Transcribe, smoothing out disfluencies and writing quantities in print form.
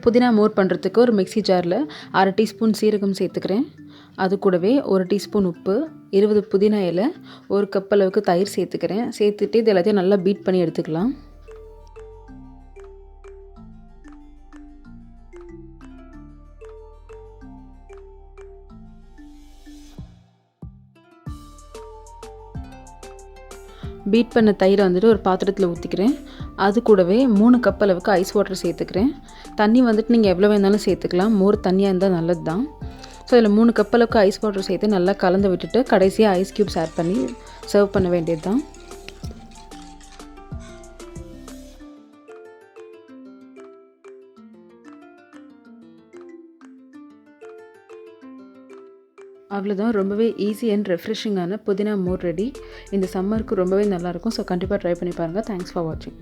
புதினா மோர் பண்ணுறதுக்கு ஒரு மிக்ஸி ஜாரில் 1/2 டீஸ்பூன் சீரகம் சேர்த்துக்கிறேன். அது கூடவே 1 டீஸ்பூன் உப்பு, 20 புதினா இலை, 1 கப் அளவுக்கு தயிர் சேர்த்துக்கிறேன். சேர்த்துட்டு இது எல்லாத்தையும் நல்லா பீட் பண்ணி எடுத்துக்கலாம். பீட் பண்ண தயிரை வந்துட்டு ஒரு பாத்திரத்தில் ஊற்றிக்கிறேன். அது கூடவே 3 கப் அளவுக்கு ஐஸ் வாட்டர் சேர்த்துக்கிறேன். தண்ணி வந்துட்டு நீங்கள் எவ்வளோ வேணாலும் சேர்த்துக்கலாம். மோர் தண்ணியாக இருந்தால் நல்லது தான். ஸோ இதில் 3 கப் அளவுக்கு ஐஸ் வாட்டர் சேர்த்து நல்லா கலந்து விட்டுட்டு கடைசியாக ஐஸ் க்யூப்ஸ் ஆட் பண்ணி சர்வ் பண்ண வேண்டியது தான். அவ்வளோதான், ரொம்பவே ஈஸி அண்ட் ரெஃப்ரெஷிங்கான புதினா மோர் ரெடி. இந்த சம்மருக்கு ரொம்பவே நல்லாயிருக்கும். ஸோ கண்டிப்பாக ட்ரை பண்ணி பாருங்கள். தேங்க்ஸ் ஃபார் வாட்சிங்.